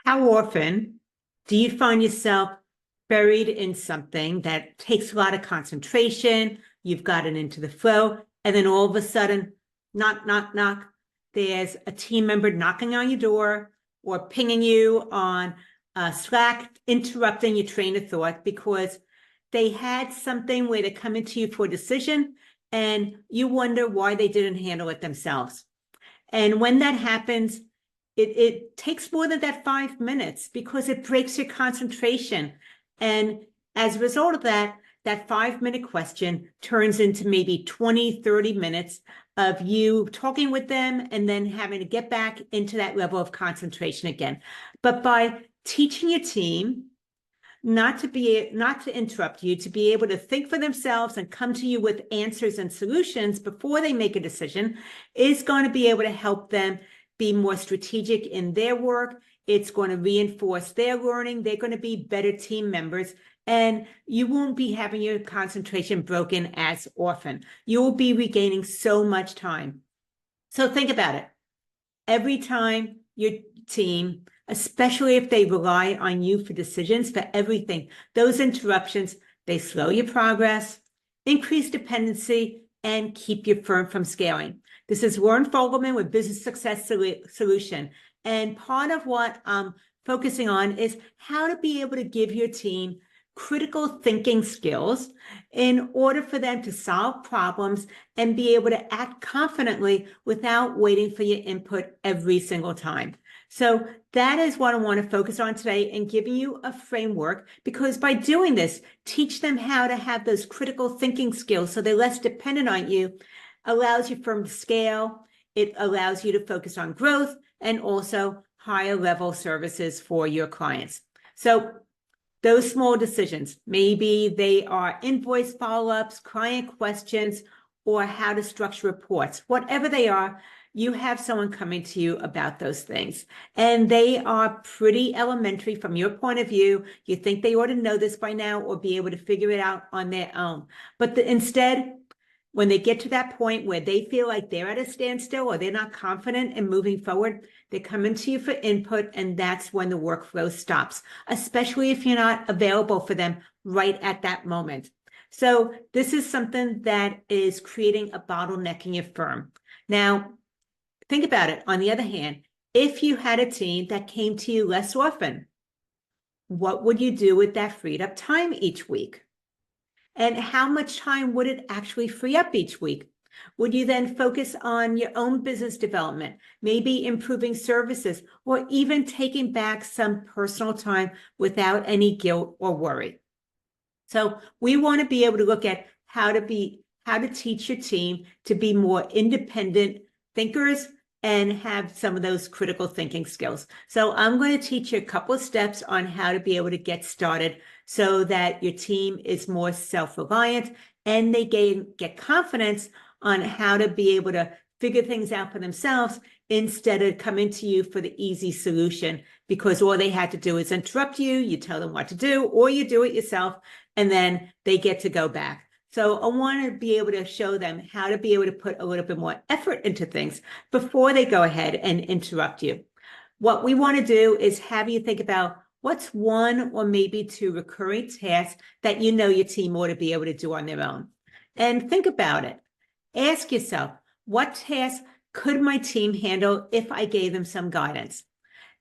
How often do you find yourself buried in something that takes a lot of concentration? You've gotten into the flow, and then all of a sudden, knock, knock, knock, there's a team member knocking on your door or pinging you on Slack, interrupting your train of thought because they had something where they come into you for a decision and you wonder why they didn't handle it themselves. And when that happens, it takes more than that 5 minutes because it breaks your concentration. And as a result of that, that 5 minute question turns into maybe 20, 30 minutes of you talking with them and then having to get back into that level of concentration again. But by teaching your team not to interrupt you, to be able to think for themselves and come to you with answers and solutions before they make a decision, is going to be able to help them be more strategic in their work. It's going to reinforce their learning. They're going to be better team members, and you won't be having your concentration broken as often. You will be regaining so much time. So think about it. Every time your team, especially if they rely on you for decisions for everything, those interruptions, they slow your progress, increase dependency, and keep your firm from scaling. This is Loren Fogelman with Business Success Solution. And part of what I'm focusing on is how to be able to give your team critical thinking skills in order for them to solve problems and be able to act confidently without waiting for your input every single time. So that is what I want to focus on today and giving you a framework, because by doing this, teach them how to have those critical thinking skills so they're less dependent on you, allows your firm to scale. It allows you to focus on growth and also higher level services for your clients. So those small decisions, maybe they are invoice follow-ups, client questions, or how to structure reports, whatever they are, you have someone coming to you about those things. And they are pretty elementary from your point of view. You think they ought to know this by now or be able to figure it out on their own. But instead, when they get to that point where they feel like they're at a standstill or they're not confident in moving forward, they come into you for input, and that's when the workflow stops, especially if you're not available for them right at that moment. So this is something that is creating a bottleneck in your firm. Now, think about it. On the other hand, if you had a team that came to you less often, what would you do with that freed up time each week? And how much time would it actually free up each week? Would you then focus on your own business development, maybe improving services, or even taking back some personal time without any guilt or worry? So we want to be able to look at how to teach your team to be more independent thinkers and have some of those critical thinking skills. So I'm going to teach you a couple of steps on how to be able to get started so that your team is more self-reliant and they get confidence on how to be able to figure things out for themselves instead of coming to you for the easy solution, because all they had to do is interrupt you, you tell them what to do, or you do it yourself, and then they get to go back. So I want to be able to show them how to be able to put a little bit more effort into things before they go ahead and interrupt you. What we want to do is have you think about what's one or maybe two recurring tasks that you know your team ought to be able to do on their own. And think about it. Ask yourself, what tasks could my team handle if I gave them some guidance?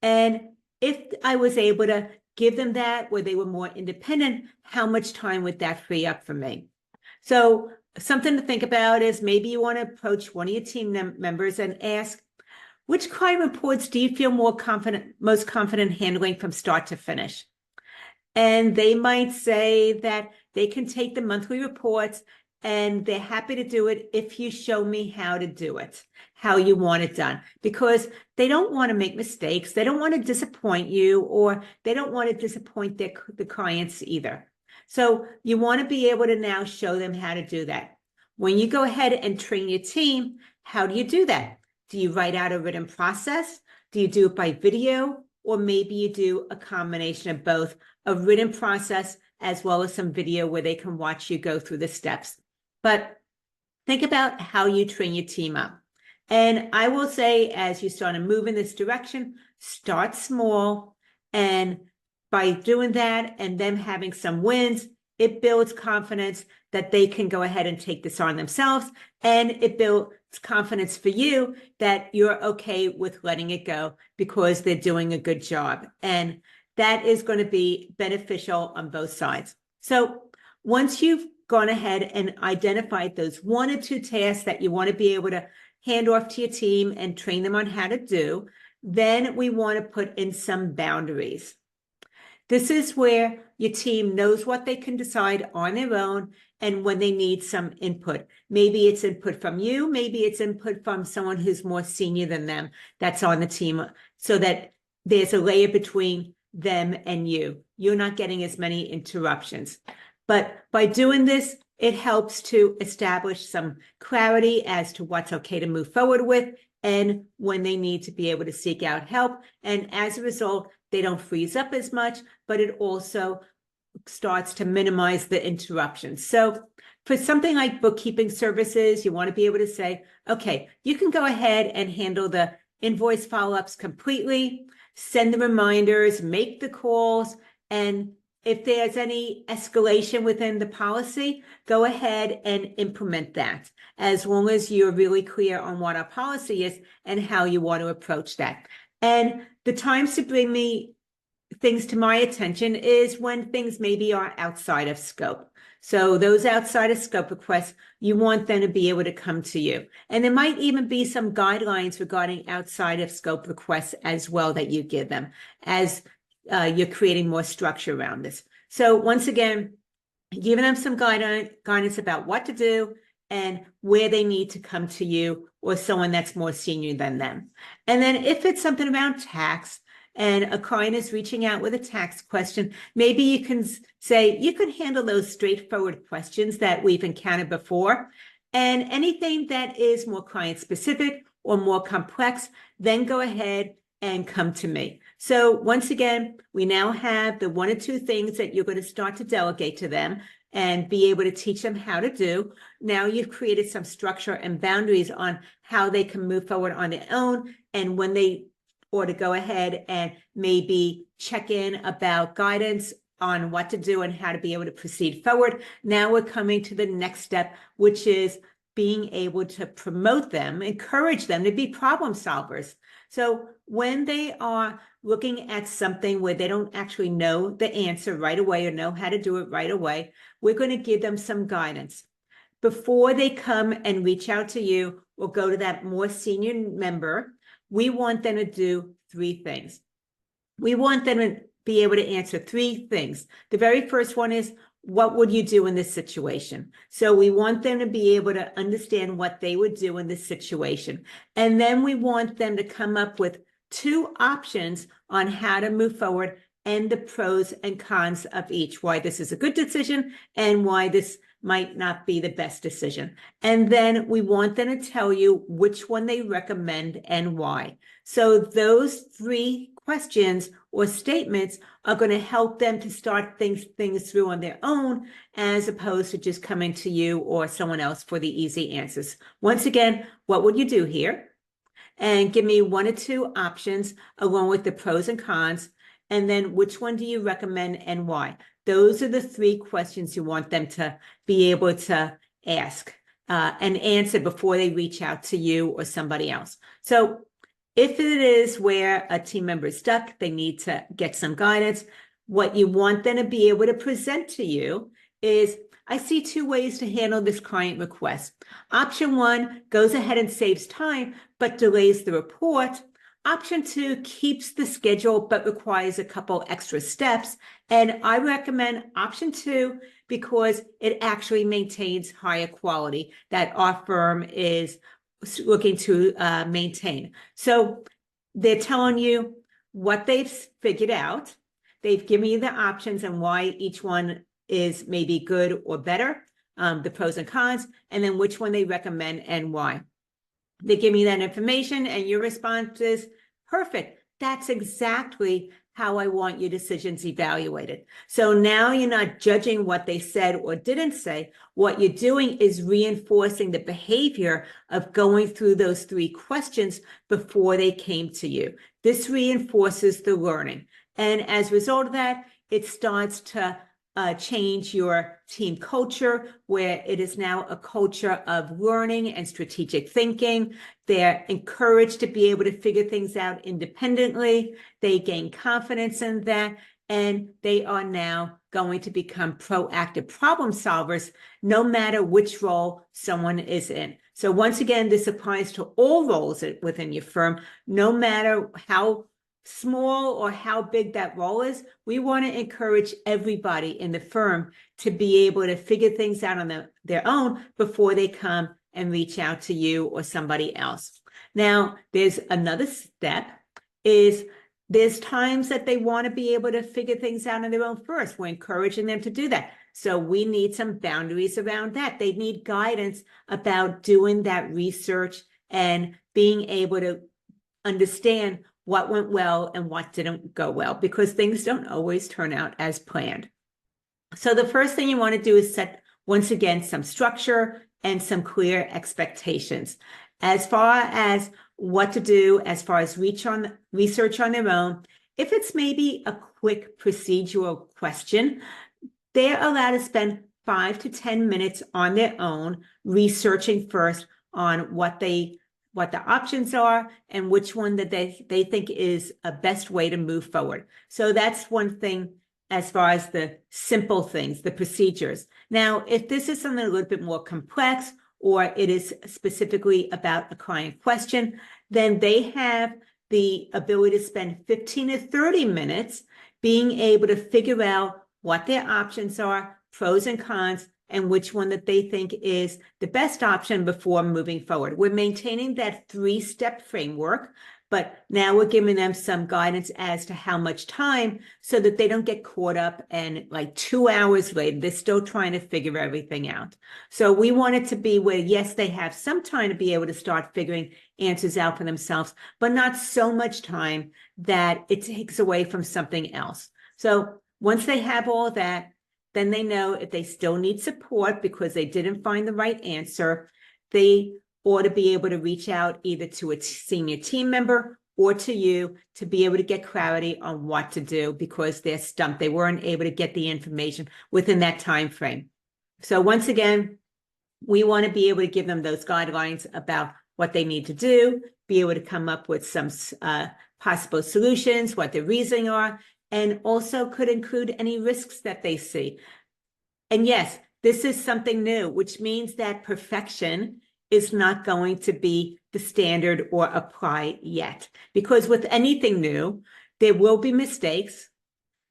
And if I was able to give them that where they were more independent, how much time would that free up for me? So something to think about is maybe you want to approach one of your team members and ask, which client reports do you feel most confident handling from start to finish? And they might say that they can take the monthly reports and they're happy to do it if you show me how to do it, how you want it done, because they don't want to make mistakes. They don't want to disappoint you, or they don't want to disappoint the clients either. So you want to be able to now show them how to do that. When you go ahead and train your team, how do you do that? Do you write out a written process? Do you do it by video? Or maybe you do a combination of both, a written process as well as some video where they can watch you go through the steps. But think about how you train your team up. And I will say, as you start to move in this direction, start small And by doing that and them having some wins, it builds confidence that they can go ahead and take this on themselves. And it builds confidence for you that you're okay with letting it go because they're doing a good job. And that is going to be beneficial on both sides. So once you've gone ahead and identified those 1 or 2 tasks that you want to be able to hand off to your team and train them on how to do, then we want to put in some boundaries. This is where your team knows what they can decide on their own and when they need some input. Maybe it's input from you, maybe it's input from someone who's more senior than them that's on the team, so that there's a layer between them and you. You're not getting as many interruptions. But by doing this, it helps to establish some clarity as to what's okay to move forward with and when they need to be able to seek out help. And as a result, they don't freeze up as much, but it also starts to minimize the interruptions. So for something like bookkeeping services, you want to be able to say, okay, you can go ahead and handle the invoice follow-ups completely, send the reminders, make the calls, and if there's any escalation within the policy, go ahead and implement that, as long as you're really clear on what our policy is and how you want to approach that. And the times to bring me things to my attention is when things maybe are outside of scope. So those outside of scope requests, you want them to be able to come to you. And there might even be some guidelines regarding outside of scope requests as well that you give them as you're creating more structure around this. So once again, giving them some guidance about what to do and where they need to come to you or someone that's more senior than them. And then if it's something around tax and a client is reaching out with a tax question, maybe you can say, you can handle those straightforward questions that we've encountered before. And anything that is more client specific or more complex, then go ahead and come to me. So once again, we now have the 1 or 2 things that you're going to start to delegate to them and be able to teach them how to do. Now you've created some structure and boundaries on how they can move forward on their own and when they ought to go ahead and maybe check in about guidance on what to do and how to be able to proceed forward. Now we're coming to the next step, which is being able to promote them, encourage them to be problem solvers. So when they are looking at something where they don't actually know the answer right away or know how to do it right away, we're going to give them some guidance. Before they come and reach out to you or go to that more senior member, we want them to do 3 things. We want them to be able to answer 3 things. The very first one is, what would you do in this situation? So we want them to be able to understand what they would do in this situation. And then we want them to come up with 2 options on how to move forward and the pros and cons of each, why this is a good decision and why this might not be the best decision. And then we want them to tell you which one they recommend and why. So those 3 questions or statements are going to help them to start things through on their own, as opposed to just coming to you or someone else for the easy answers. Once again, what would you do here? And give me 1 or 2 options along with the pros and cons. And then which one do you recommend and why? Those are the 3 questions you want them to be able to ask and answer before they reach out to you or somebody else. So if it is where a team member is stuck, they need to get some guidance, what you want them to be able to present to you is, I see 2 ways to handle this client request. Option 1 goes ahead and saves time, but delays the report. Option 2 keeps the schedule, but requires a couple extra steps. And I recommend option 2 because it actually maintains higher quality that our firm is looking to maintain. So they're telling you what they've figured out. They've given you the options and why each one is maybe good or better, the pros and cons, and then which one they recommend and why. They give me that information and your response is, perfect. That's exactly how I want your decisions evaluated. So now you're not judging what they said or didn't say. What you're doing is reinforcing the behavior of going through those 3 questions before they came to you. This reinforces the learning. And as a result of that, it starts to change your team culture, where it is now a culture of learning and strategic thinking. They're encouraged to be able to figure things out independently. They gain confidence in that, and they are now going to become proactive problem solvers, no matter which role someone is in. So once again, this applies to all roles within your firm, no matter how small or how big that role is. We want to encourage everybody in the firm to be able to figure things out on their own before they come and reach out to you or somebody else. Now, there's another step, is there's times that they want to be able to figure things out on their own first. We're encouraging them to do that. So we need some boundaries around that. They need guidance about doing that research and being able to understand what went well and what didn't go well, because things don't always turn out as planned. So the first thing you want to do is set, once again, some structure and some clear expectations. As far as what to do, as far as research on their own, if it's maybe a quick procedural question, they're allowed to spend 5 to 10 minutes on their own researching first on what the options are and which one that they think is a best way to move forward. So that's one thing as far as the simple things, the procedures. Now, if this is something a little bit more complex, or it is specifically about a client question, then they have the ability to spend 15 to 30 minutes being able to figure out what their options are, pros and cons, and which one that they think is the best option before moving forward. We're maintaining that 3-step framework, but now we're giving them some guidance as to how much time, so that they don't get caught up and like 2 hours later, they're still trying to figure everything out. So we want it to be where, yes, they have some time to be able to start figuring answers out for themselves, but not so much time that it takes away from something else. So once they have all that, then they know if they still need support because they didn't find the right answer, they ought to be able to reach out either to a senior team member or to you to be able to get clarity on what to do, because they're stumped. They weren't able to get the information within that time frame. So once again, we want to be able to give them those guidelines about what they need to do, be able to come up with some possible solutions, what the reasoning are, and also could include any risks that they see. And yes, this is something new, which means that perfection is not going to be the standard or apply yet. Because with anything new, there will be mistakes,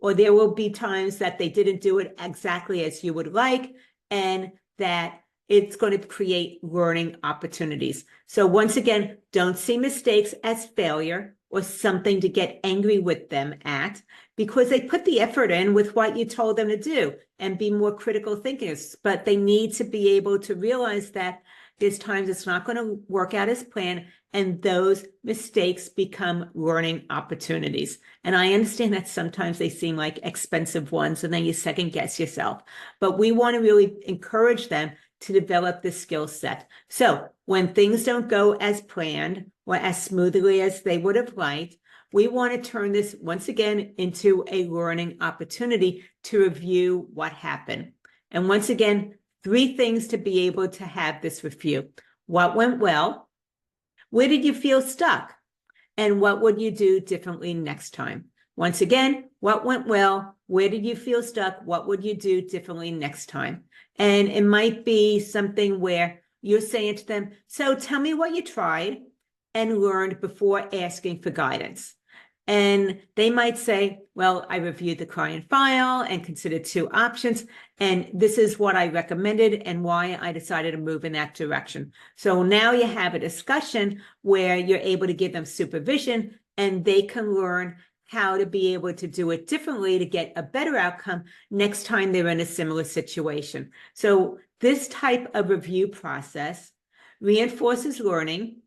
or there will be times that they didn't do it exactly as you would like, and that it's going to create learning opportunities. So once again, don't see mistakes as failure or something to get angry with them at, because they put the effort in with what you told them to do and be more critical thinkers. But they need to be able to realize that there's times it's not going to work out as planned, and those mistakes become learning opportunities. And I understand that sometimes they seem like expensive ones, and then you second guess yourself. But we want to really encourage them to develop this skill set. So when things don't go as planned or as smoothly as they would have liked, we want to turn this once again into a learning opportunity to review what happened. And once again, 3 things to be able to have this review. What went well? Where did you feel stuck? And what would you do differently next time? Once again, what went well? Where did you feel stuck? What would you do differently next time? And it might be something where you're saying to them, so tell me what you tried and learned before asking for guidance. And they might say, well, I reviewed the client file and considered 2 options, and this is what I recommended and why I decided to move in that direction. So now you have a discussion where you're able to give them supervision, and they can learn how to be able to do it differently to get a better outcome next time they're in a similar situation. So this type of review process reinforces learning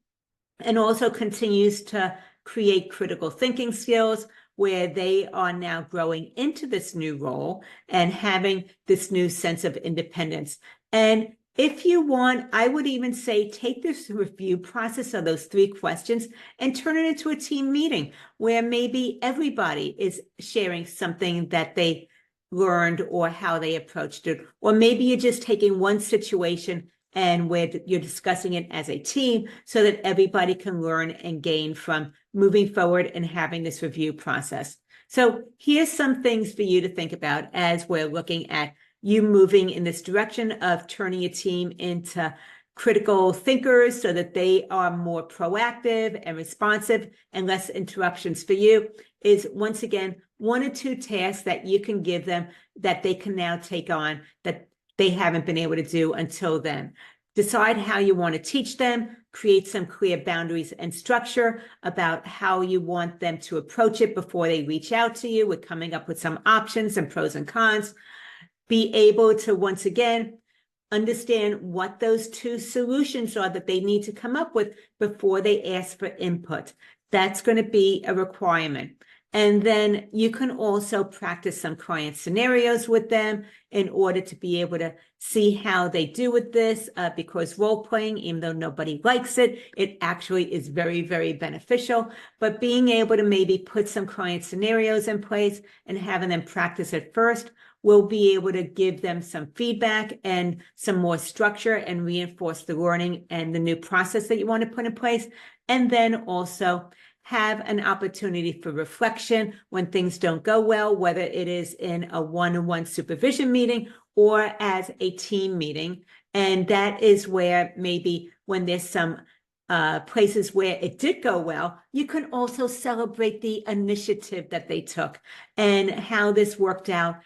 and also continues to create critical thinking skills, where they are now growing into this new role and having this new sense of independence. And If you want, I would even say take this review process of those 3 questions and turn it into a team meeting where maybe everybody is sharing something that they learned or how they approached it. Or maybe you're just taking one situation and where you're discussing it as a team so that everybody can learn and gain from moving forward and having this review process. So here's some things for you to think about as we're looking at you moving in this direction of turning your team into critical thinkers so that they are more proactive and responsive and less interruptions for you, is once again, 1 or 2 tasks that you can give them that they can now take on that they haven't been able to do until then. Decide how you want to teach them, create some clear boundaries and structure about how you want them to approach it before they reach out to you with coming up with some options and pros and cons. Be able to, once again, understand what those 2 solutions are that they need to come up with before they ask for input. That's going to be a requirement. And then you can also practice some client scenarios with them in order to be able to see how they do with this, because role playing, even though nobody likes it, it actually is very, very beneficial. But being able to maybe put some client scenarios in place and having them practice it first will be able to give them some feedback and some more structure and reinforce the learning and the new process that you want to put in place. And then also have an opportunity for reflection when things don't go well, whether it is in a one-on-one supervision meeting or as a team meeting. And that is where maybe when there's some places where it did go well, you can also celebrate the initiative that they took and how this worked out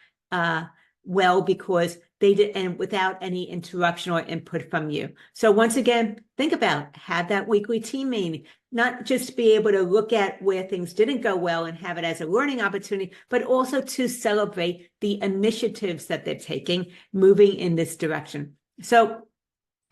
well because they did, and without any interruption or input from you. So once again, think about, have that weekly team meeting, not just be able to look at where things didn't go well and have it as a learning opportunity, but also to celebrate the initiatives that they're taking, moving in this direction. So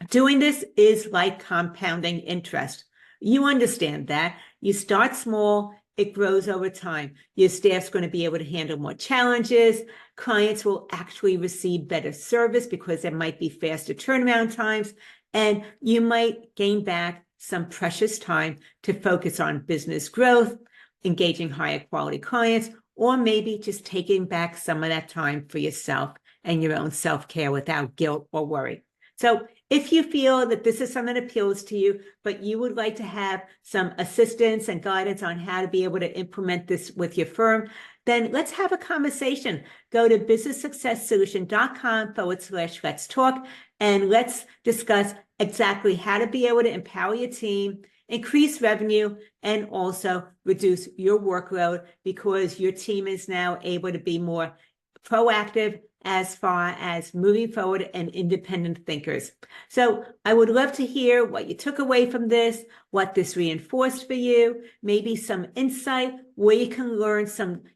doing this is like compounding interest. You understand that. You start small, it grows over time. Your staff's going to be able to handle more challenges. Clients will actually receive better service because there might be faster turnaround times, and you might gain back some precious time to focus on business growth, engaging higher quality clients, or maybe just taking back some of that time for yourself and your own self-care without guilt or worry. So if you feel that this is something that appeals to you, but you would like to have some assistance and guidance on how to be able to implement this with your firm, then let's have a conversation. Go to businesssuccesssolution.com/let's talk, and let's discuss exactly how to be able to empower your team, increase revenue, and also reduce your workload because your team is now able to be more proactive as far as moving forward and independent thinkers. So I would love to hear what you took away from this, what this reinforced for you, maybe some insight where you can learn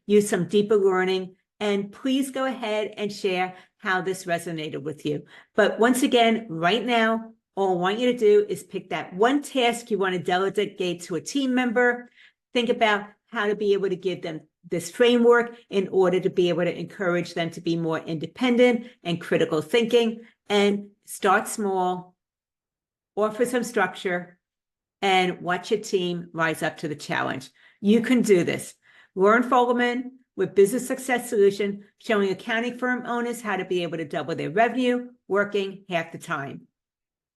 use some deeper learning, and please go ahead and share how this resonated with you. But once again, right now, all I want you to do is pick that one task you want to delegate to a team member. Think about how to be able to give them this framework in order to be able to encourage them to be more independent and critical thinking, and start small, offer some structure, and watch your team rise up to the challenge. You can do this. Loren Fogelman with Business Success Solution, showing accounting firm owners how to be able to double their revenue, working half the time.